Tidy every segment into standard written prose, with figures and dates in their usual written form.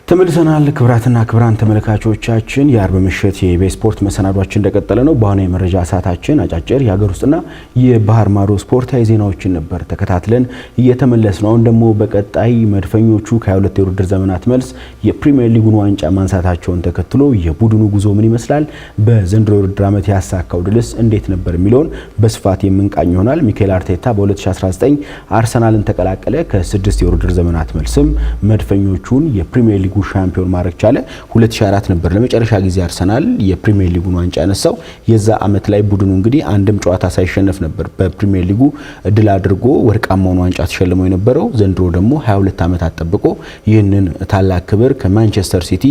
ተመልሰናል ክብራትና ክብራን ተመልካቾቻችን የአርብ ምሽት የኢቢኤስ ስፖርት መሰናዷችን እንደቀጠለ ነው። በአሁኑ የመረጃ ሰዓታችን አጫጭር የሀገር ውስጥና የባህር ማዶ ስፖርታዊ ዜናዎችን ነበር ተከታትለን እየተመለስነው። አሁን ደግሞ በቀጣይ መድፈኞቹ ከ22 የውድድር ዘመናት መልስ የፕሪሚየር ሊጉን ዋንጫ ማንሳታቸውን ተከትሎ የቡድኑ ጉዞ ምን ይመስላል፣ በዘንድሮ የውድድር ዓመት ያሳካው ድልስ እንዴት ነበር የሚለውን በስፋት የምንቃኝ ይሆናል። ሚኬል አርቴታ በ2019 አርሰናልን ተቀላቀለ። ከ6 የውድድር ዘመናት መልስም መድፈኞቹን የፕሪሚየር ሊጉ ሻምፒዮን ማድረግ ቻለ። 2004 ነበር ለመጨረሻ ጊዜ አርሰናል የፕሪሚየር ሊጉን ዋንጫ ያነሳው። የዛ ዓመት ላይ ቡድኑ እንግዲህ አንድም ጨዋታ ሳይሸነፍ ነበር በፕሪሚየር ሊጉ ድል አድርጎ ወርቃማውን ዋንጫ ተሸልሞ የነበረው። ዘንድሮ ደግሞ 22 ዓመታት ጠብቆ ይህንን ታላቅ ክብር ከማንቸስተር ሲቲ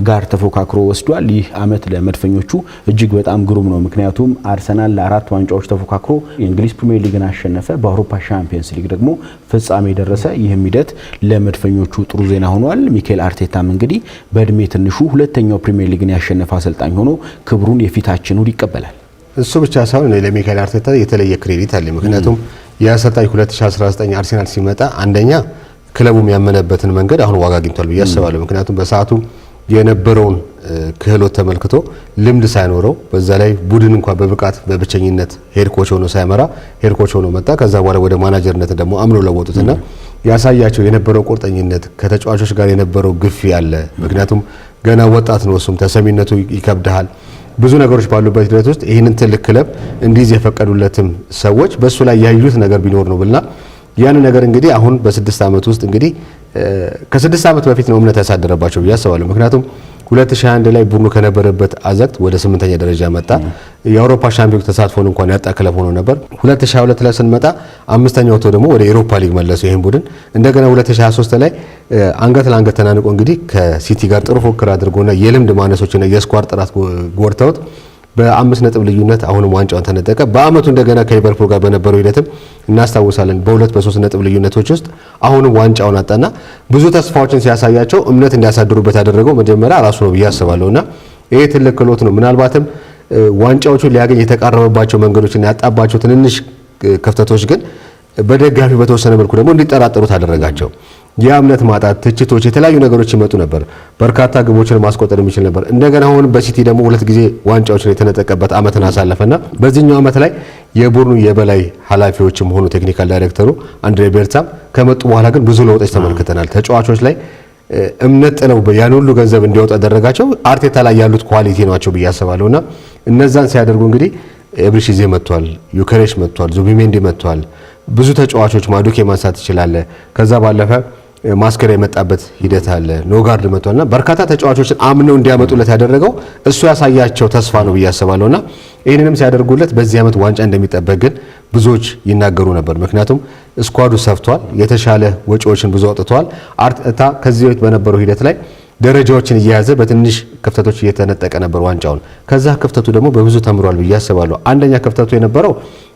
ጋር ተፎካክሮ ወስዷል። ይህ ዓመት ለመድፈኞቹ እጅግ በጣም ግሩም ነው። ምክንያቱም አርሰናል ለ4 ዋንጫዎች ተፎካክሮ የእንግሊዝ ፕሪሚየር ሊግን አሸነፈ፣ በአውሮፓ ሻምፒየንስ ሊግ ደግሞ ፍጻሜ ደረሰ። ይህም ሂደት ለመድፈኞቹ ጥሩ ዜና ሆኗል። ሚኬል አርቴታ እንግዲህ በእድሜ ትንሹ ሁለተኛው ፕሪሚየር ሊግን ያሸነፈ አሰልጣኝ ሆኖ ክብሩን የፊታችን እሁድ ይቀበላል። እሱ ብቻ ሳይሆን ለሚኬል አርቴታ የተለየ ክሬዲት አለ። ምክንያቱም የአሰልጣኝ 2019 አርሰናል ሲመጣ አንደኛ ክለቡ የሚያመነበትን መንገድ አሁን ዋጋ አግኝቷል ብዬ አስባለሁ። ምክንያቱም በሰዓቱ የነበረውን ክህሎት ተመልክቶ ልምድ ሳይኖረው በዛ ላይ ቡድን እንኳን በብቃት በብቸኝነት ሄድ ኮች ሆኖ ሳይመራ ሄድ ኮች ሆኖ መጣ። ከዛ በኋላ ወደ ማናጀርነት ደግሞ አምኖ ለወጡትና ያሳያቸው የነበረው ቁርጠኝነት ከተጫዋቾች ጋር የነበረው ግፊ አለ። ምክንያቱም ገና ወጣት ነው፣ እሱም ተሰሚነቱ ይከብዳል። ብዙ ነገሮች ባሉበት ሂደት ውስጥ ይህንን ትልቅ ክለብ እንዲዝ የፈቀዱለትም ሰዎች በሱ ላይ ያዩት ነገር ቢኖር ነው ብልና ያን ነገር እንግዲህ አሁን በ6 ዓመት ውስጥ እንግዲህ ከ6 ዓመት በፊት ነው እምነት ያሳደረባቸው ብዬ አስባለሁ። ምክንያቱም 2021 ላይ ቡድኑ ከነበረበት አዘቅት ወደ 8ኛ ደረጃ መጣ። የአውሮፓ ሻምፒዮን ተሳትፎን እንኳን ያጣ ክለብ ሆኖ ነበር። 2022 ላይ ስንመጣ 5ኛ ወጥቶ ደግሞ ወደ ኤሮፓ ሊግ መለሰው ይሄን ቡድን። እንደገና 2023 ላይ አንገት ለአንገት ተናንቆ እንግዲህ ከሲቲ ጋር ጥሩ ፉክክር አድርጎና የልምድ ማነሶችና የስኳር ጥራት ጎርተውት በ5 ነጥብ ልዩነት አሁንም ዋንጫውን ተነጠቀ። በአመቱ እንደገና ከሊቨርፑል ጋር በነበረው ሂደትም እናስታውሳለን በ2-3 ነጥብ ልዩነቶች ውስጥ አሁንም ዋንጫውን አጣና ብዙ ተስፋዎችን ሲያሳያቸው እምነት እንዲያሳድሩበት ያደረገው መጀመሪያ ራሱ ነው ብዬ አስባለሁና ይሄ ትልቅ ክሎት ነው። ምናልባትም ዋንጫዎቹን ሊያገኝ የተቃረበባቸው መንገዶችን ያጣባቸው ትንንሽ ክፍተቶች ግን በደጋፊ በተወሰነ መልኩ ደግሞ እንዲጠራጠሩት አደረጋቸው። የእምነት ማጣት፣ ትችቶች፣ የተለያዩ ነገሮች ይመጡ ነበር። በርካታ ግቦችን ማስቆጠር የሚችል ነበር። እንደገና አሁን በሲቲ ደግሞ 2 ጊዜ ዋንጫዎችን የተነጠቀበት አመትን አሳለፈና በዚህኛው አመት ላይ የቡድኑ የበላይ ኃላፊዎችም ሆኑ ቴክኒካል ዳይሬክተሩ አንድሬ ቤርታም ከመጡ በኋላ ግን ብዙ ለውጦች ተመልክተናል። ተጫዋቾች ላይ እምነት ጥለው ያን ሁሉ ገንዘብ እንዲያወጣ ያደረጋቸው አርቴታ ላይ ያሉት ኳሊቲ ናቸው ብዬ አስባለሁና እነዛን ሲያደርጉ እንግዲህ ኤብሪሺዜ መጥቷል፣ ዩከሬሽ መጥቷል፣ ዙቢሜንዲ መጥቷል። ብዙ ተጫዋቾች ማዱኬ ማንሳት ይችላል። ከዛ ባለፈ ማስከራ የመጣበት ሂደት አለ። ኖጋርድ መጥቷልና በርካታ ተጫዋቾችን አምነው እንዲያመጡለት ያደረገው እሱ ያሳያቸው ተስፋ ነው ብዬ አስባለሁና ይህንንም ሲያደርጉለት በዚህ ዓመት ዋንጫ እንደሚጠበቅ ግን ብዙዎች ይናገሩ ነበር። ምክንያቱም ስኳዱ ሰፍቷል፣ የተሻለ ወጪዎችን ብዙ አውጥቷል። አርቴታ ከዚህ በፊት በነበረው ሂደት ላይ ደረጃዎችን እየያዘ በትንሽ ክፍተቶች እየተነጠቀ ነበር ዋንጫውን። ከዛ ክፍተቱ ደግሞ በብዙ ተምሯል ብዬ አስባለሁ። አንደኛ ክፍተቱ የነበረው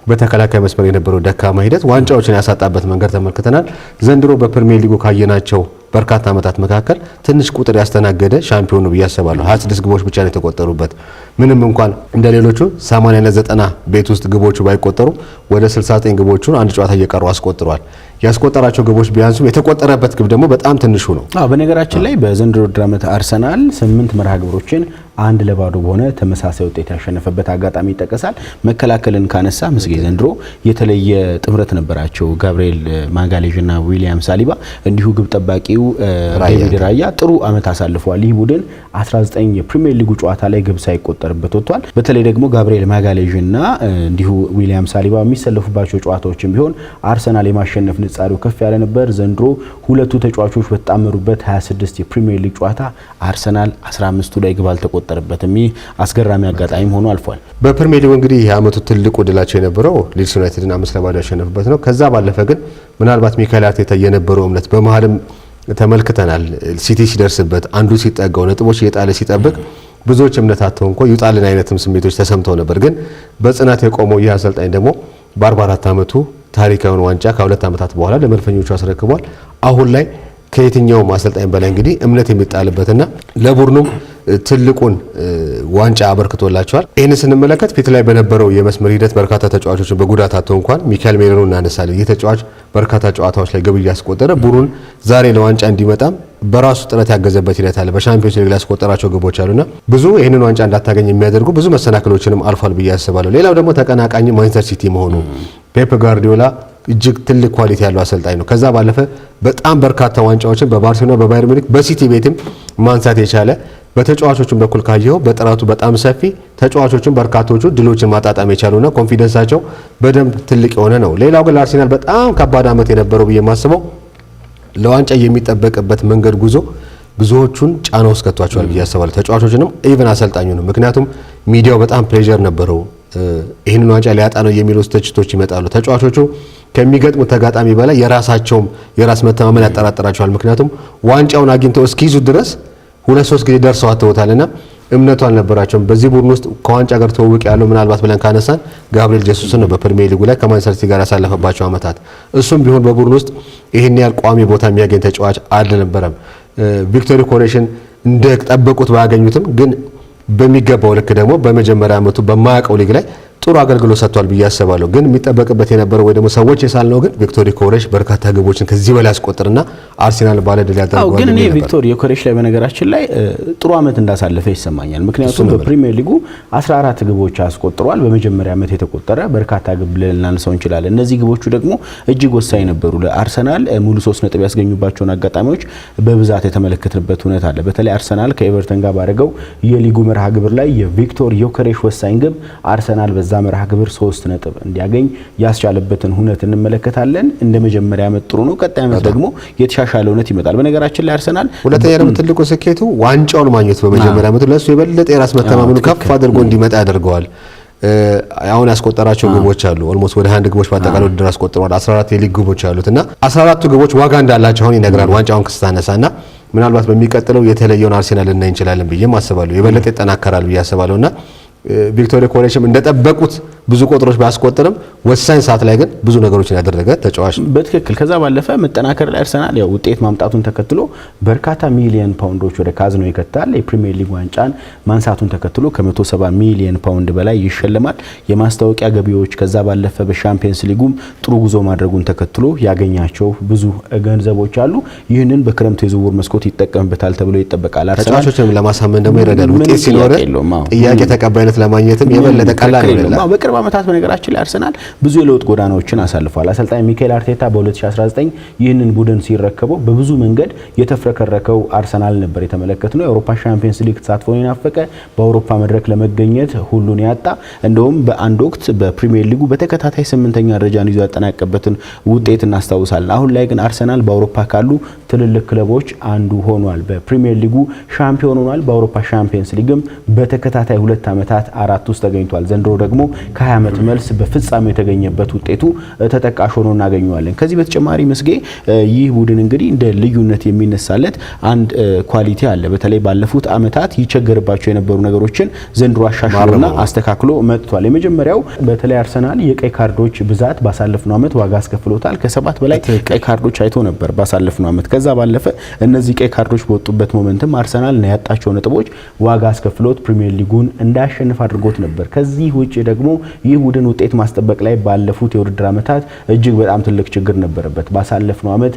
በተከላካይ መስመር የነበረው ደካማ ሂደት ዋንጫዎችን ያሳጣበት መንገድ ተመልክተናል። ዘንድሮ በፕሪሚየር ሊጉ ካየናቸው በርካታ ዓመታት መካከል ትንሽ ቁጥር ያስተናገደ ሻምፒዮን ነው ብዬ አስባለሁ። 26 ግቦች ብቻ ነው የተቆጠሩበት። ምንም እንኳን እንደሌሎቹ 80 90 ቤት ውስጥ ግቦቹ ባይቆጠሩ ወደ 69 ግቦቹን አንድ ጨዋታ እየቀሩ አስቆጥሯል። ያስቆጠራቸው ግቦች ቢያንሱ የተቆጠረበት ግብ ደግሞ በጣም ትንሹ ነው። በነገራችን ላይ በዘንድሮ ውድድር ዓመት አርሰናል 8 መርሃ ግብሮችን 1-0 በሆነ ተመሳሳይ ውጤት ያሸነፈበት አጋጣሚ ይጠቀሳል። መከላከልን ካነሳ ምስጌ ዘንድሮ የተለየ ጥምረት ነበራቸው። ጋብሪኤል ማጋሌዥና ዊሊያም ሳሊባ እንዲሁ ግብ ጠባቂው ዴቪድ ራያ ጥሩ ዓመት አሳልፈዋል። ይህ ቡድን 19 የፕሪሚየር ሊጉ ጨዋታ ላይ ግብ ሳይቆጠርበት ወጥቷል። በተለይ ደግሞ ጋብሪኤል ማጋሌዥና እንዲሁ ዊሊያም ሳሊባ የሚሰለፉባቸው ጨዋታዎችም ቢሆን አርሰናል የማሸነፍ ንጻሬው ከፍ ያለ ነበር። ዘንድሮ ሁለቱ ተጫዋቾች በተጣመሩበት 26 የፕሪሚየር ሊግ ጨዋታ አርሰናል 15ቱ ላይ ግብ አልተቆጠረበትም። ይህ አስገራሚ አጋጣሚ ሆኖ አልፏል። በፕሪሚየር ሊግ እንግዲህ የዓመቱ ትልቁ ድላቸው የነበረው ሊድስ ዩናይትድን 5-0 ያሸነፈበት ነው። ከዛ ባለፈ ግን ምናልባት ሚኬል አርቴታ የነበረው እምነት በመሃልም ተመልክተናል። ሲቲ ሲደርስበት አንዱ ሲጠጋው ነጥቦች እየጣለ ሲጠብቅ ብዙዎች እምነት አጥተው እንኳን ይውጣልን አይነትም ስሜቶች ተሰምተው ነበር። ግን በጽናት የቆመው ይህ አሰልጣኝ ደግሞ በ44 ዓመቱ ታሪካዊውን ዋንጫ ከ2 ዓመታት በኋላ ለመድፈኞቹ አስረክቧል። አሁን ላይ ከየትኛውም አሰልጣኝ በላይ እንግዲህ እምነት የሚጣልበትና ለቡድኑም ትልቁን ዋንጫ አበርክቶላቸዋል። ይህን ስንመለከት ፊት ላይ በነበረው የመስመር ሂደት በርካታ ተጫዋቾችን በጉዳት አጥተው እንኳን ሚካኤል ሜሪኖ እናነሳለን። ይህ ተጫዋች በርካታ ጨዋታዎች ላይ ግብ እያስቆጠረ ቡድኑን ዛሬ ለዋንጫ እንዲመጣም በራሱ ጥረት ያገዘበት ሂደት አለ። በሻምፒዮንስ ሊግ ላይ ያስቆጠራቸው ግቦች አሉና ብዙ ይህንን ዋንጫ እንዳታገኝ የሚያደርጉ ብዙ መሰናክሎችንም አልፏል ብዬ አስባለሁ። ሌላው ደግሞ ተቀናቃኝ ማንቸስተር ሲቲ መሆኑ ፔፕ ጋርዲዮላ እጅግ ትልቅ ኳሊቲ ያለው አሰልጣኝ ነው። ከዛ ባለፈ በጣም በርካታ ዋንጫዎችን በባርሴሎና በባየር ሙኒክ በሲቲ ቤትም ማንሳት የቻለ በተጫዋቾቹም በኩል ካየው በጥራቱ በጣም ሰፊ ተጫዋቾችን በርካቶቹ ድሎችን ማጣጣም የቻሉና ኮንፊደንሳቸው በደንብ ትልቅ የሆነ ነው። ሌላው ግን አርሰናል በጣም ከባድ ዓመት የነበረው ብዬ የማስበው ለዋንጫ የሚጠበቅበት መንገድ ጉዞ ብዙዎቹን ጫና ውስጥ ከቷቸዋል ብዬ አስባለሁ። ተጫዋቾችንም ኢቭን አሰልጣኙንም። ምክንያቱም ሚዲያው በጣም ፕሬዠር ነበረው። ይህንን ዋንጫ ሊያጣ ነው የሚሉ ትችቶች ይመጣሉ። ተጫዋቾቹ ከሚገጥሙ ተጋጣሚ በላይ የራሳቸውም የራስ መተማመን ያጠራጥራቸዋል። ምክንያቱም ዋንጫውን አግኝተው እስኪይዙ ድረስ 2-3 ጊዜ ደርሰው አተውታልና እምነቱ አልነበራቸውም። በዚህ ቡድን ውስጥ ከዋንጫ ጋር ተወውቅ ያለው ምናልባት ብለን ካነሳን ጋብሪኤል ጄሱስን ነው በፕሪሚየር ሊጉ ላይ ከማንቸስተር ሲቲ ጋር ያሳለፈባቸው ዓመታት። እሱም ቢሆን በቡድን ውስጥ ይህን ያህል ቋሚ ቦታ የሚያገኝ ተጫዋች አልነበረም። ቪክቶሪ ኮሬሽን እንደጠበቁት ባያገኙትም ግን በሚገባው ልክ ደግሞ በመጀመሪያ ዓመቱ በማያውቀው ሊግ ላይ ጥሩ አገልግሎት ሰጥቷል ብዬ አስባለሁ። ግን የሚጠበቅበት የነበረው ወይ ደግሞ ሰዎች የሳልነው ግን ቪክቶሪ ኮሬሽ በርካታ ግቦችን ከዚህ በላይ ያስቆጥርና አርሰናል ባለድል ያደርገዋል። ግን እኔ ቪክቶሪ ኮሬሽ ላይ በነገራችን ላይ ጥሩ ዓመት እንዳሳለፈ ይሰማኛል። ምክንያቱም በፕሪሚየር ሊጉ 14 ግቦች አስቆጥሯል። በመጀመሪያ ዓመት የተቆጠረ በርካታ ግብ ልናነሳው እንችላለን። እነዚህ ግቦቹ ደግሞ እጅግ ወሳኝ ነበሩ ለአርሰናል ሙሉ 3 ነጥብ ያስገኙባቸውን አጋጣሚዎች በብዛት የተመለከትንበት ሁኔታ አለ። በተለይ አርሰናል ከኤቨርተን ጋር ባደረገው የሊጉ መርሃ ግብር ላይ የቪክቶር ዮከሬሽ ወሳኝ ግብ አርሰናል በዛ መርሃ ግብር 3 ነጥብ እንዲያገኝ ያስቻለበትን ሁኔታ እንመለከታለን። እንደ መጀመሪያ ዓመት ጥሩ ነው። ቀጣይ ዓመት ደግሞ የተሻሻለ ሁኔታ ይመጣል። በነገራችን ላይ አርሰናል ሁለተኛ ደግሞ ትልቁ ስኬቱ ዋንጫውን ማግኘት በመጀመሪያ ዓመቱ ለሱ የበለጠ የራስ መተማመኑ ከፍ አድርጎ እንዲመጣ ያደርገዋል። አሁን ያስቆጠራቸው ግቦች አሉ። ኦልሞስት ወደ 21 ግቦች በአጠቃላይ ወደ ድረስ አስቆጥሯል። 14 የሊግ ግቦች አሉትና 14ቱ ግቦች ዋጋ እንዳላቸው አሁን ይነግራል። ዋንጫውን ክስታነሳና ምናልባት በሚቀጥለው የተለየውን አርሰናል ልናይ እንችላለን ብዬ አስባለሁ። የበለጠ ይጠናከራል ብዬ አስባለሁና ቪክቶሪ ኮሬሽም እንደጠበቁት ብዙ ቁጥሮች ባስቆጥርም ወሳኝ ሰዓት ላይ ግን ብዙ ነገሮችን ያደረገ ተጫዋች በትክክል። ከዛ ባለፈ መጠናከር ላይ አርሰናል ያው ውጤት ማምጣቱን ተከትሎ በርካታ ሚሊዮን ፓውንዶች ወደ ካዝኖ ይከታል። የፕሪሚየር ሊግ ዋንጫን ማንሳቱን ተከትሎ ከ170 ሚሊዮን ፓውንድ በላይ ይሸልማል። የማስታወቂያ ገቢዎች ከዛ ባለፈ በሻምፒየንስ ሊጉም ጥሩ ጉዞ ማድረጉን ተከትሎ ያገኛቸው ብዙ ገንዘቦች አሉ። ይህንን በክረምቱ የዝውውር መስኮት ይጠቀምበታል ተብሎ ይጠበቃል። አርሰናል ተጫዋቾችን ለማሳመን ደግሞ ይረዳል። ውጤት ሲኖር ጥያቄ ተቀባይነት ለማግኘትም የበለጠ ቀላል ነው። በቅርብ ዓመታት በነገራችን ላይ አርሰናል ብዙ የለውጥ ጎዳናዎችን አሳልፏል። አሰልጣኝ ሚካኤል አርቴታ በ2019 ይህንን ቡድን ሲረከበው በብዙ መንገድ የተፍረከረከው አርሰናል ነበር የተመለከትነው። የአውሮፓ ሻምፒየንስ ሊግ ተሳትፎን የናፈቀ በአውሮፓ መድረክ ለመገኘት ሁሉን ያጣ እንደውም በአንድ ወቅት በፕሪሚየር ሊጉ በተከታታይ 8ኛ ደረጃን ይዞ ያጠናቀበትን ውጤት እናስታውሳለን። አሁን ላይ ግን አርሰናል በአውሮፓ ካሉ ትልልቅ ክለቦች አንዱ ሆኗል። በፕሪሚየር ሊጉ ሻምፒዮን ሆኗል። በአውሮፓ ሻምፒየንስ ሊግም በተከታታይ 2 ዓመታት 4 ውስጥ ተገኝቷል። ዘንድሮ ደግሞ ከ20 ዓመት መልስ በፍጻሜው የተገኘበት ውጤቱ ተጠቃሽ ሆኖ እናገኘዋለን። ከዚህ በተጨማሪ መስጌ ይህ ቡድን እንግዲህ እንደ ልዩነት የሚነሳለት አንድ ኳሊቲ አለ። በተለይ ባለፉት ዓመታት ይቸገርባቸው የነበሩ ነገሮችን ዘንድሮ አሻሽሎና አስተካክሎ መጥቷል። የመጀመሪያው በተለይ አርሰናል የቀይ ካርዶች ብዛት ባሳለፍነው ዓመት ዋጋ አስከፍሎታል። ከ7 በላይ ቀይ ካርዶች አይቶ ነበር ባሳለፍነው ዓመት። ከዛ ባለፈ እነዚህ ቀይ ካርዶች በወጡበት ሞመንትም አርሰናል ያጣቸው ነጥቦች ዋጋ አስከፍሎት ፕሪሚየር ሊጉን እንዳያሸንፍ አድርጎት ነበር። ከዚህ ውጪ ደግሞ ይህ ቡድን ውጤት ማስጠበቅ ላይ ባለፉት የውድድር ዓመታት እጅግ በጣም ትልቅ ችግር ነበረበት። ባሳለፍነው ዓመት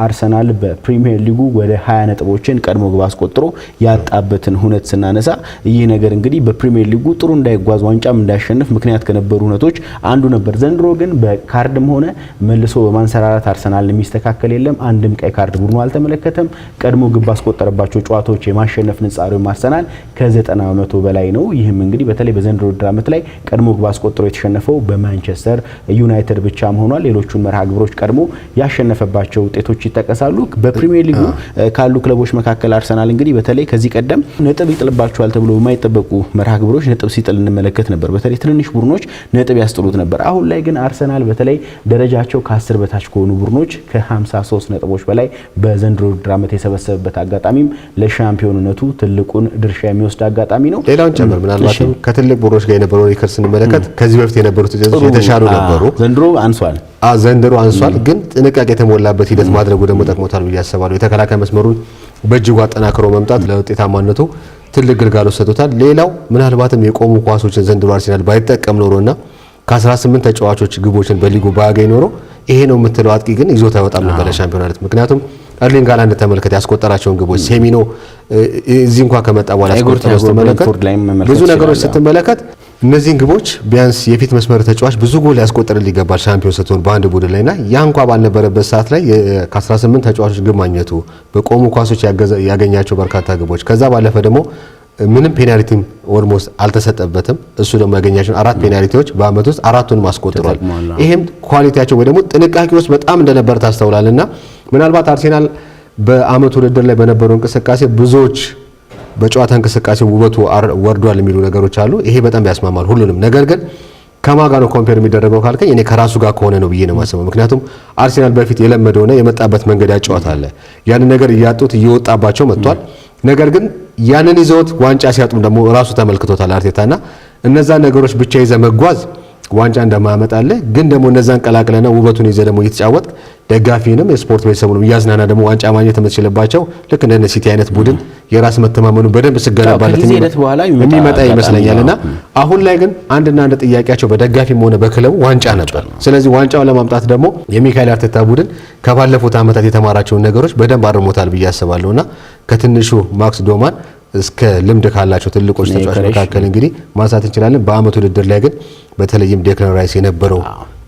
አርሰናል በፕሪሚየር ሊጉ ወደ 20 ነጥቦችን ቀድሞ ግብ አስቆጥሮ ያጣበትን ሁኔታ ስናነሳ ይህ ነገር እንግዲህ በፕሪሚየር ሊጉ ጥሩ እንዳይጓዝ ዋንጫም እንዳያሸንፍ ምክንያት ከነበሩ ሁኔታዎች አንዱ ነበር። ዘንድሮ ግን በካርድም ሆነ መልሶ በማንሰራራት አርሰናል የሚስተካከል የለም። አንድም ቀይ ካርድ ቡድኑ አልተመለከተም። ቀድሞ ግብ አስቆጠረባቸው ጨዋታዎች የማሸነፍ ንጻሬው አርሰናል ከ90% በላይ ነው። ይህም እንግዲህ በተለይ በዘንድሮ ውድድር ዓመት ላይ ቀድሞ ግብ አስቆጥሮ የተሸነፈው በማንቸስተር ዩናይትድ ብቻም ሆኗል። ሌሎቹን መርሃ ግብሮች ቀድሞ ያሸነፈባቸው ውጤቶች ይጠቀሳሉ። በፕሪሚየር ሊጉ ካሉ ክለቦች መካከል አርሰናል እንግዲህ በተለይ ከዚህ ቀደም ነጥብ ይጥልባቸዋል ተብሎ የማይጠበቁ መርሃ ግብሮች ነጥብ ሲጥል እንመለከት ነበር። በተለይ ትንንሽ ቡድኖች ነጥብ ያስጥሉት ነበር። አሁን ላይ ግን አርሰናል በተለይ ደረጃቸው ከ10 በታች ከሆኑ ቡድኖች ከ53 ነጥቦች በላይ በዘንድሮ ውድድር ዓመት የሰበሰበበት አጋጣሚም ለሻምፒዮንነቱ ትልቁን ድርሻ የሚወስድ አጋጣሚ ነው። ሌላውን ጨምር ምናልባትም ከትልቅ ቡድኖች ጋር የነበረው ሪከርድ ስንመለከት ከዚህ በፊት የነበሩት ውጤቶች የተሻሉ ነበሩ። ዘንድሮ አንሷል። ዘንድሮ አንሷል፣ ግን ጥንቃቄ የተሞላበት ሂደት ማድረጉ ደግሞ ጠቅሞታል ብዬ አስባለሁ። የተከላካይ መስመሩን በእጅጉ አጠናክሮ መምጣት ለውጤታማነቱ ትልቅ ግልጋሎት ሰጥቶታል። ሌላው ምናልባትም የቆሙ ኳሶችን ዘንድሮ አርሰናል ባይጠቀም ኖሮና ከ18 ተጫዋቾች ግቦችን በሊጉ ባያገኝ ኖሮ ይሄ ነው የምትለው አጥቂ ግን ይዞት አይወጣም ነበር ለሻምፒዮናት። ምክንያቱም ኤርሊንግ ሃላንድ ተመልከተ ያስቆጠራቸውን ግቦች ሴሚኖ እዚህ እንኳን ከመጣ በኋላ ብዙ ነገሮች ስትመለከት እነዚህን ግቦች ቢያንስ የፊት መስመር ተጫዋች ብዙ ጎል ያስቆጠረል ይገባል ሻምፒዮን ስትሆን በአንድ ቡድን ላይና ያ እንኳን ባልነበረበት ሰዓት ላይ ከ18 ተጫዋቾች ግብ ማግኘቱ በቆሙ ኳሶች ያገኛቸው በርካታ ግቦች ከዛ ባለፈ ደግሞ ምንም ፔናልቲም ኦልሞስት አልተሰጠበትም። እሱ ደግሞ ያገኛቸው 4 ፔናልቲዎች በአመት ውስጥ 4ቱን ማስቆጥሯል። ይሄም ኳሊቲያቸው ወይ ደግሞ ጥንቃቄዎች በጣም እንደነበር ታስተውላልና ምናልባት አርሰናል በአመቱ ውድድር ላይ በነበረው እንቅስቃሴ ብዙዎች በጨዋታ እንቅስቃሴ ውበቱ ወርዷል የሚሉ ነገሮች አሉ። ይሄ በጣም ያስማማል ሁሉንም። ነገር ግን ከማጋ ነው ኮምፔር የሚደረገው ካልከኝ እኔ ከራሱ ጋር ከሆነ ነው ብዬ ነው የማስበው። ምክንያቱም አርሰናል በፊት የለመደውና የመጣበት መንገድ ያጫወታል። ያን ነገር እያጡት እየወጣባቸው መጥቷል። ነገር ግን ያንን ይዘውት ዋንጫ ሲያጡም ደግሞ ራሱ ተመልክቶታል አርቴታና እነዛ ነገሮች ብቻ ይዘ መጓዝ ዋንጫ እንደማያመጣለ ግን ደግሞ እነዛን ቀላቅለና ውበቱን ይዘ ደግሞ እየተጫወት ደጋፊንም የስፖርት ቤተሰቡንም እያዝናና ደግሞ ዋንጫ ማግኘት የምትችልባቸው ልክ እንደ ሲቲ አይነት ቡድን የራስ መተማመኑ በደንብ ሲገነባለት የሚመጣ ይመስለኛልና አሁን ላይ ግን አንድና አንድ ጥያቄያቸው በደጋፊም ሆነ በክለቡ ዋንጫ ነበር። ስለዚህ ዋንጫውን ለማምጣት ደግሞ የሚካኤል አርቴታ ቡድን ከባለፉት ዓመታት የተማራቸውን ነገሮች በደንብ አርሞታል ብዬ አስባለሁና ከትንሹ ማክስ ዶማን እስከ ልምድ ካላቸው ትልቆች ተጫዋቾች መካከል እንግዲህ ማንሳት እንችላለን። በአመቱ ውድድር ላይ ግን በተለይም ዴክላን ራይስ የነበረው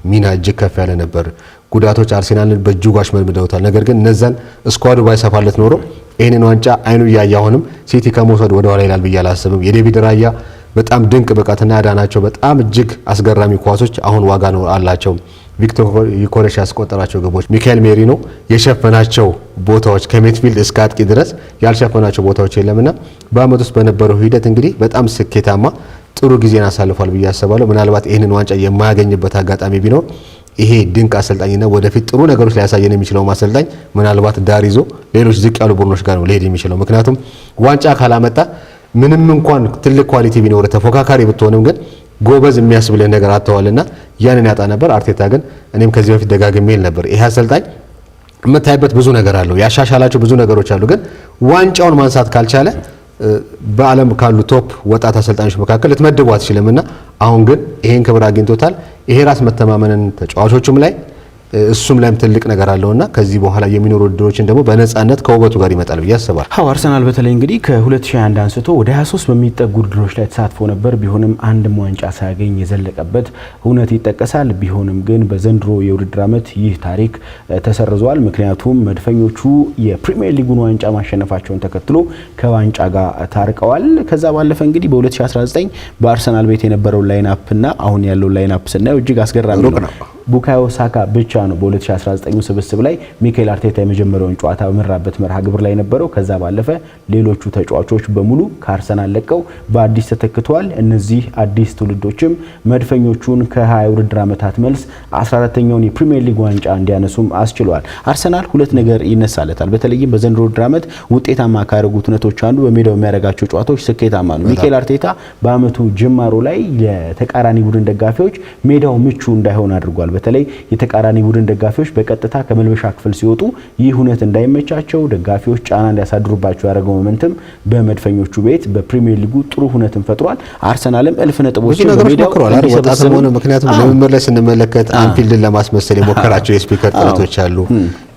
ሚና እጅግ ከፍ ያለ ነበር። ጉዳቶች አርሰናልን በእጅጉ አሽመድምደውታል። ነገር ግን እነዛን ስኳዱ ባይሰፋለት ኖሮ ይሄንን ዋንጫ አይኑ እያየ አሁንም ሲቲ ከመውሰድ ወደ ኋላ ይላል ብዬ አላስብም። የዴቪድ ራያ በጣም ድንቅ ብቃትና ያዳናቸው በጣም እጅግ አስገራሚ ኳሶች አሁን ዋጋ ነው አላቸው። ቪክቶር ዩኬሬሽ ያስቆጠራቸው ግቦች፣ ሚካኤል ሜሪኖ የሸፈናቸው ቦታዎች ከሚድፊልድ እስከ አጥቂ ድረስ ያልሸፈናቸው ቦታዎች የለምና በአመት ውስጥ በነበረው ሂደት እንግዲህ በጣም ስኬታማ ጥሩ ጊዜን አሳልፏል ብዬ አስባለሁ። ምናልባት ይህንን ዋንጫ የማያገኝበት አጋጣሚ ቢኖር ይሄ ድንቅ አሰልጣኝና ወደፊት ጥሩ ነገሮች ሊያሳየን የሚችለው አሰልጣኝ ምናልባት ዳር ይዞ ሌሎች ዝቅ ያሉ ቡድኖች ጋር ነው ሊሄድ የሚችለው። ምክንያቱም ዋንጫ ካላመጣ ምንም እንኳን ትልቅ ኳሊቲ ቢኖር ተፎካካሪ ብትሆንም ግን ጎበዝ የሚያስብልህ ነገር አጥተዋልና ያንን ያጣ ነበር። አርቴታ ግን እኔም ከዚህ በፊት ደጋግሜ ነበር ይሄ አሰልጣኝ የምታይበት ብዙ ነገር አለው፣ ያሻሻላቸው ብዙ ነገሮች አሉ። ግን ዋንጫውን ማንሳት ካልቻለ በዓለም ካሉ ቶፕ ወጣት አሰልጣኞች መካከል ልትመድቡ አትችልምና አሁን ግን ይሄን ክብር አግኝቶታል። ይሄ ራስ መተማመንን ተጫዋቾችም ላይ እሱም ላይም ትልቅ ነገር አለውና ከዚህ በኋላ የሚኖሩ ውድድሮችን ደግሞ በነጻነት ከውበቱ ጋር ይመጣል ብዬ አስባለሁ። አርሰናል በተለይ እንግዲህ ከ2021 አንስቶ ወደ 23 በሚጠጉ ውድድሮች ላይ ተሳትፎ ነበር። ቢሆንም አንድም ዋንጫ ሳያገኝ የዘለቀበት እውነት ይጠቀሳል። ቢሆንም ግን በዘንድሮ የውድድር ዓመት ይህ ታሪክ ተሰርዟል። ምክንያቱም መድፈኞቹ የፕሪሚየር ሊጉን ዋንጫ ማሸነፋቸውን ተከትሎ ከዋንጫ ጋር ታርቀዋል። ከዛ ባለፈ እንግዲህ በ2019 በአርሰናል ቤት የነበረው ላይንአፕና አሁን ያለው ላይንአፕ ስናየው እጅግ አስገራሚ ነው። ቡካዮ ሳካ ብቻ ነው በ2019 ስብስብ ላይ ሚካኤል አርቴታ የመጀመሪያውን ጨዋታ በመራበት መርሃ ግብር ላይ ነበረው። ከዛ ባለፈ ሌሎቹ ተጫዋቾች በሙሉ ከአርሰናል ለቀው በአዲስ ተተክተዋል። እነዚህ አዲስ ትውልዶችም መድፈኞቹን ከ20 ውድድር ዓመታት መልስ 14ኛውን የፕሪሚየር ሊግ ዋንጫ እንዲያነሱም አስችሏል። አርሰናል ሁለት ነገር ይነሳለታል። በተለይም በዘንድሮ ውድድር ዓመት ውጤታማ ካደረጉት ነቶች አንዱ በሜዳው የሚያደርጋቸው ጨዋታዎች ስኬታማ ነው። ሚካኤል አርቴታ በአመቱ ጅማሮ ላይ ለተቃራኒ ቡድን ደጋፊዎች ሜዳው ምቹ እንዳይሆን አድርጓል። በተለይ የተቃራኒ ቡድን ደጋፊዎች በቀጥታ ከመልበሻ ክፍል ሲወጡ ይህ ሁነት እንዳይመቻቸው ደጋፊዎች ጫና እንዲያሳድሩባቸው ያደረገው ሞመንትም በመድፈኞቹ ቤት በፕሪሚየር ሊጉ ጥሩ ሁነትን ፈጥሯል። አርሰናልም እልፍ ነጥቦችን በሜዳው ወጣተም ሆነ ምክንያቱም ለምምር ላይ ስንመለከት አንፊልድን ለማስመሰል የሞከራቸው የስፒከር ጥረቶች አሉ።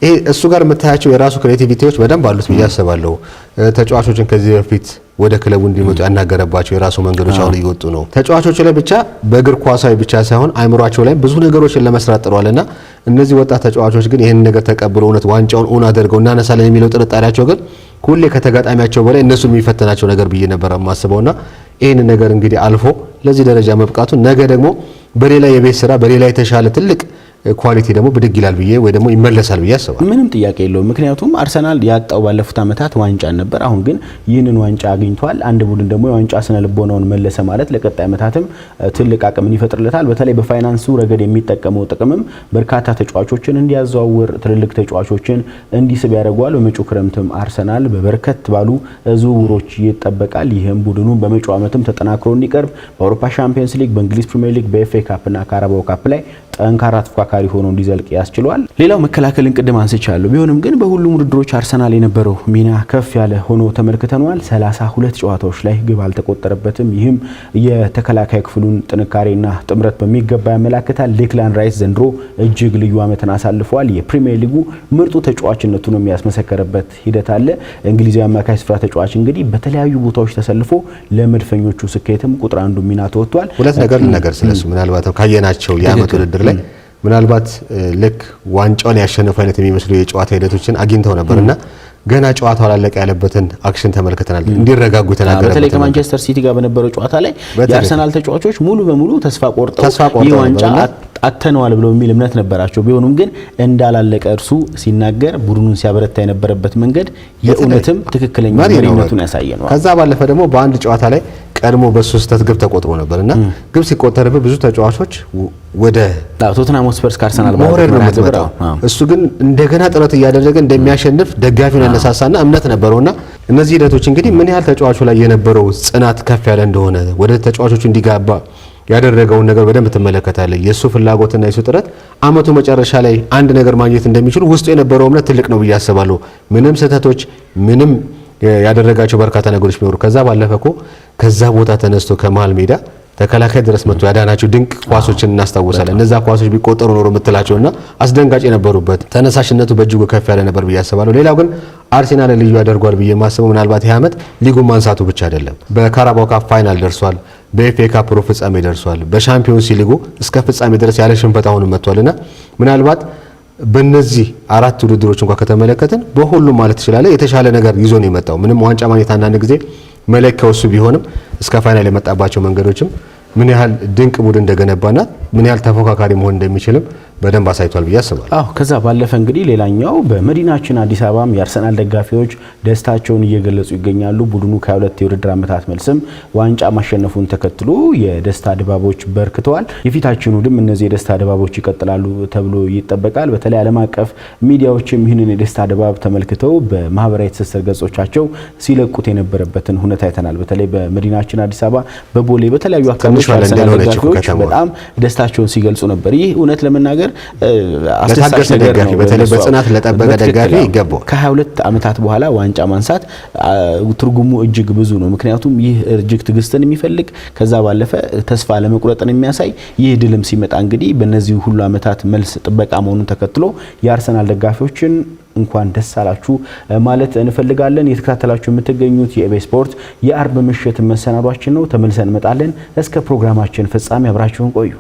ይሄ እሱ ጋር የምታያቸው የራሱ ክሬቲቪቲዎች በደንብ አሉት ብዬ አስባለሁ። ተጫዋቾችን ከዚህ በፊት ወደ ክለቡ እንዲመጡ ያናገረባቸው የራሱ መንገዶች አሁን እየወጡ ነው። ተጫዋቾች ላይ ብቻ በእግር ኳሳዊ ብቻ ሳይሆን አይምሯቸው ላይ ብዙ ነገሮችን ለመስራት ጥሯልና እነዚህ ወጣት ተጫዋቾች ግን ይሄን ነገር ተቀብለው እውነት ዋንጫውን ኦን አድርገው እናነሳለን የሚለው ጥርጣሬያቸው ግን ሁሌ ከተጋጣሚያቸው በላይ እነሱ የሚፈተናቸው ነገር ብዬ ነበር የማስበውና ይሄን ነገር እንግዲህ አልፎ ለዚህ ደረጃ መብቃቱ ነገ ደግሞ በሌላ የቤት ስራ በሌላ የተሻለ ትልቅ ኳሊቲ ደግሞ ብድግ ይላል ብዬ ወይ ደግሞ ይመለሳል ብዬ አስባለሁ። ምንም ጥያቄ የለውም። ምክንያቱም አርሰናል ያጣው ባለፉት ዓመታት ዋንጫ ነበር። አሁን ግን ይህንን ዋንጫ አግኝቷል። አንድ ቡድን ደግሞ የዋንጫ ስነ ልቦናውን መለሰ ማለት ለቀጣይ ዓመታትም ትልቅ አቅምን ይፈጥርለታል። በተለይ በፋይናንሱ ረገድ የሚጠቀመው ጥቅምም በርካታ ተጫዋቾችን እንዲያዘዋውር ትልልቅ ተጫዋቾችን እንዲስብ ያደርገዋል። በመጪው ክረምትም አርሰናል በበርከት ባሉ ዝውውሮች ይጠበቃል። ይህም ቡድኑን በመጪው ዓመትም ተጠናክሮ እንዲቀርብ በአውሮፓ ሻምፒየንስ ሊግ፣ በእንግሊዝ ፕሪሚየር ሊግ፣ በኤፍኤ ካፕ እና ካራባኦ ካፕ ላይ ጠንካራ ተፎካካሪ ሆኖ እንዲዘልቅ ያስችሏል። ሌላው መከላከልን ቅድም አንስቻለሁ። ቢሆንም ግን በሁሉም ውድድሮች አርሰናል የነበረው ሚና ከፍ ያለ ሆኖ ተመልክተናል። 32 ጨዋታዎች ላይ ግብ አልተቆጠረበትም። ይህም የተከላካይ ክፍሉን ጥንካሬና ጥምረት በሚገባ ያመላክታል። ዴክላን ራይስ ዘንድሮ እጅግ ልዩ ዓመትን አሳልፏል። የፕሪሚየር ሊጉ ምርጡ ተጫዋችነቱን የሚያስመሰከረበት ሂደት አለ። እንግሊዛዊ አማካይ ስፍራ ተጫዋች እንግዲህ በተለያዩ ቦታዎች ተሰልፎ ለመድፈኞቹ ስኬትም ቁጥር አንዱ ሚና ተወጥቷል። ሁለት ነገር ስለሱ ምናልባት ካየናቸው የዓመት ውድድር ላይ ምናልባት ልክ ዋንጫውን ያሸነፉ አይነት የሚመስሉ የጨዋታ ሂደቶችን አግኝተው ነበርና ገና ጨዋታው አላለቀ ያለበትን አክሽን ተመልክተናል። እንዲረጋጉ ተናገረበት። በተለይ ከማንቸስተር ሲቲ ጋር በነበረው ጨዋታ ላይ የአርሰናል ተጫዋቾች ሙሉ በሙሉ ተስፋ ቆርጠው ይህ ዋንጫ አተነዋል ብለው የሚል እምነት ነበራቸው። ቢሆንም ግን እንዳላለቀ እርሱ ሲናገር ቡድኑን ሲያበረታ የነበረበት መንገድ የእውነትም ትክክለኛ መሪነቱን ያሳየ ነው። ከዛ ባለፈ ደግሞ በአንድ ጨዋታ ላይ ቀድሞ በ3 ግብ ተቆጥሮ ነበርና ግብ ሲቆጠርበት ብዙ ተጫዋቾች ወደ ቶተንሃም ሆትስፐርስ ከአርሰናል እሱ ግን እንደገና ጥረት እያደረገ እንደሚያሸንፍ ደጋፊውን ያነሳሳና እምነት ነበረውና እነዚህ ሂደቶች እንግዲህ ምን ያህል ተጫዋቹ ላይ የነበረው ጽናት ከፍ ያለ እንደሆነ ወደ ተጫዋቾቹ እንዲጋባ ያደረገውን ነገር በደንብ ትመለከታለህ። የሱ ፍላጎትና የሱ ጥረት አመቱ መጨረሻ ላይ አንድ ነገር ማግኘት እንደሚችሉ ውስጡ የነበረው እምነት ትልቅ ነው ብዬ አስባለሁ። ምንም ስህተቶች ምንም ያደረጋቸው በርካታ ነገሮች ቢኖሩ ከዛ ባለፈ ከዛ ቦታ ተነስቶ ከመሃል ሜዳ ተከላካይ ድረስ መጥቶ ያዳናቸው ድንቅ ኳሶችን እናስታውሳለን። እነዛ ኳሶች ቢቆጠሩ ኖሮ የምትላቸውና አስደንጋጭ የነበሩበት ተነሳሽነቱ በእጅጉ ከፍ ያለ ነበር ብዬ አስባለሁ። ሌላው ግን አርሴናል ልዩ ያደርጓል ብዬ ማስበው ምናልባት ይህ ዓመት ሊጉን ማንሳቱ ብቻ አይደለም። በካራባው ካፕ ፋይናል ደርሷል። በኤፍኤ ካፕ ሩብ ፍጻሜ ደርሷል። በሻምፒዮንስ ሊጉ እስከ ፍጻሜ ድረስ ያለ ሽንፈት አሁንም መጥቷልና ምናልባት በእነዚህ 4 ውድድሮች እንኳን ከተመለከትን በሁሉም ማለት ይችላል የተሻለ ነገር ይዞ ነው የመጣው። ምንም ዋንጫ ማግኘት አንዳንድ ጊዜ መለኪያው እሱ ቢሆንም እስከ ፋይናል የመጣባቸው መንገዶችም ምን ያህል ድንቅ ቡድን እንደገነባና ምን ያህል ተፎካካሪ መሆን እንደሚችልም በደንብ አሳይቷል ብዬ አስባለሁ። ከዛ ባለፈ እንግዲህ ሌላኛው በመዲናችን አዲስ አበባም የአርሰናል ደጋፊዎች ደስታቸውን እየገለጹ ይገኛሉ። ቡድኑ ከ2 የውድድር ዓመታት መልስም ዋንጫ ማሸነፉን ተከትሎ የደስታ ድባቦች በርክተዋል። የፊታችን እሁድም እነዚህ የደስታ ድባቦች ይቀጥላሉ ተብሎ ይጠበቃል። በተለይ ዓለም አቀፍ ሚዲያዎችም ይህንን የደስታ ድባብ ተመልክተው በማህበራዊ ትስስር ገጾቻቸው ሲለቁት የነበረበትን ሁኔታ አይተናል። በተለይ በመዲናችን አዲስ አበባ በቦሌ በተለያዩ አካባቢዎች የአርሰናል ደጋፊዎች በጣም ደስታቸውን ሲገልጹ ነበር። ይህ እውነት ለመናገር አስደሳች ነገር ነው። በተለይ በጽናት ለጠበቀ ደጋፊ ይገባው። ከ22 ዓመታት በኋላ ዋንጫ ማንሳት ትርጉሙ እጅግ ብዙ ነው። ምክንያቱም ይህ እጅግ ትግስትን የሚፈልግ ከዛ ባለፈ ተስፋ ለመቁረጥን የሚያሳይ ይህ ድልም ሲመጣ እንግዲህ በእነዚህ ሁሉ ዓመታት መልስ ጥበቃ መሆኑን ተከትሎ የአርሰናል ደጋፊዎችን እንኳን ደስ አላችሁ ማለት እንፈልጋለን። የተከታተላችሁ የምትገኙት የኢቢኤስ ስፖርት የአርብ ምሽት መሰናዷችን ነው። ተመልሰን እንመጣለን። እስከ ፕሮግራማችን ፍጻሜ አብራችሁን ቆዩ።